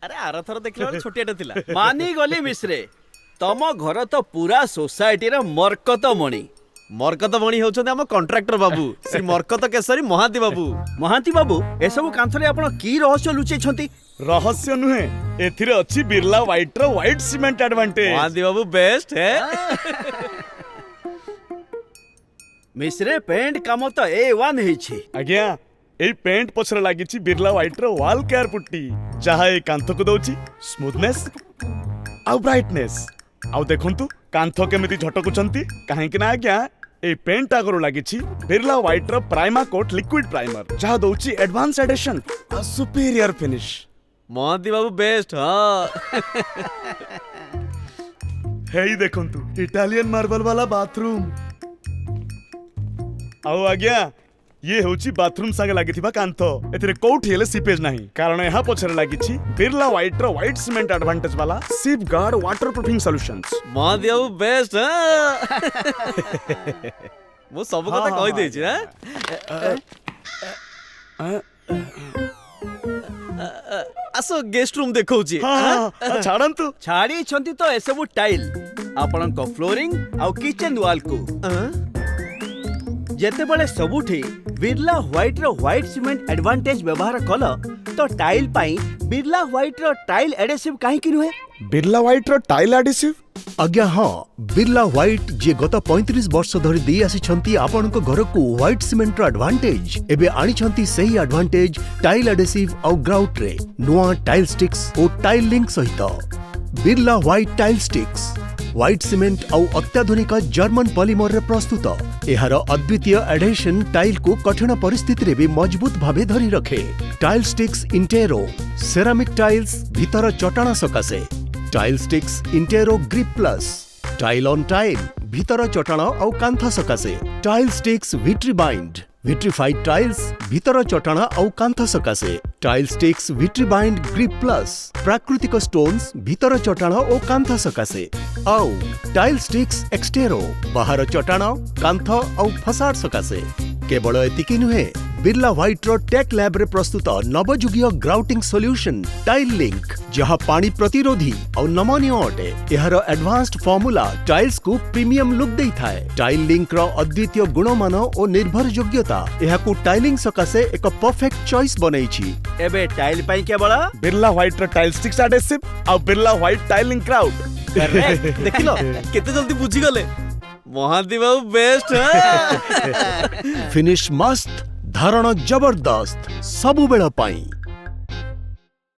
अरे आर थर देखला छोटियाटा थिला मानी गली मिश्रे तम घर तो पूरा सोसाइटी रे मरकत मणि मरकत मणि होउछन हम कॉन्ट्रैक्टर बाबू श्री मरकत केसरी महांती बाबू एसबू कांथरे आपण की रहस्य लुचै छंती रहस्य नुहे एथिरे अछि बिरला व्हाइट रो white cement advantage Mahanti babu best है मिश्रे पेंट काम तो A1 हेछि आज्ञा एई पेंट पछरे लागिछि बिरला व्हाइट रो वॉल केयर पुट्टी जहा ए कांथ को दउछि स्मूथनेस आउ ब्राइटनेस आउ देखंतु कांथ केमिति झटकुचंती काहे कि ना आज्ञा ए पेंट आगरो लागिछि बिरला व्हाइट रो प्राइमा कोट लिक्विड प्राइमर जहा दउछि एडवांस एडिशन आ superior finish Mahanti babu best हाँ हेई देखंतु इटालियन मार्बल वाला बाथरूम आउ आज्ञा ये होची बाथरूम संगे लागिथिबा कांथ एथिरे कोठी हेले सीपेज नाही कारण यहा पछरे लागिछि बिरला व्हाइट रो व्हाइट सीमेंट एडवांटेज वाला safeguard water proofing solutions Mohanty babu best मु सब कथा कहि देछि आसो गेस्ट रूम देखौछि छाड़ंतु छाड़ी छंती तो एसबू टाइल आपण को फ्लोरिंग आउ किचन वॉल को जेते बळे सबुठी बिरला व्हाइट रो व्हाइट सीमेंट एडवांटेज व्यवहार कल तो टाइल पाई बिरला व्हाइट रो टाइल एडेसिव काहे कि नुहे बिरला व्हाइट रो टाइल एडेसिव आज्ञा हाँ बिरला व्हाइट जे गत 35 वर्ष धरी दी आसी छंती आपन को घर को व्हाइट सीमेंट रो एडवांटेज एबे आनी छंती सही एडवांटेज टाइल एडेसिव और ग्राउट रे नुआ टाइल स्टिक्स और टाइल लिंक सहित Birla white tile sticks white cement और अत्याधुनिक जर्मन पॉलीमर रे प्रस्तुत एहार अद्वितीय एडेशन टाइल को कठिन परिस्थिति रे भी मजबूत भावे धरी रखे टाइल स्टिक्स इंटेरो सेरामिक टाइल्स भीतर चटाण सकाशे टाइल स्टिक्स इंटेरो grip plus tile on tile भीतर चटाण और कांथ सकाशे टाइल स्टिक्स विट्रीबाइंड विट्रीफाइड टाइल्स भीतर चटाण और कांथ सकाशे टाइल स्टिक्स विट्रीबाइंड ग्रिप प्लस प्राकृतिक स्टोन्स भीतर चटाण और कांथ सकाशे आउ टाइल स्टिक्स एक्सटेरो बाहर चटाण कांथ और फसाड सकाशे केवल एतिकी नुहे बिरला व्हाइट रो टेक लैब रे प्रस्तुत नवजुगीय ग्राउटिंग सॉल्यूशन टाइल लिंक जहाँ पानी प्रतिरोधी और नमनीय अटे एहार एडवांस्ड फॉर्मूला टाइल्स को प्रीमियम लुक देई थाए टाइल लिंक रो अद्वितीय गुणमान और निर्भर योग्यता एहाकू टाइलिंग सकाशे एक परफेक्ट चॉइस बनैछि एबे टाइल पाई केवल बिरला व्हाइट रो टाइल स्टिक्स एडेसिव और Birla white tiling grout correct देखिलो केते जल्दी बुझी गले महांती बाबू बेस्ट फिनिश मस्त धारण जबरदस्त सबु बेला पाई।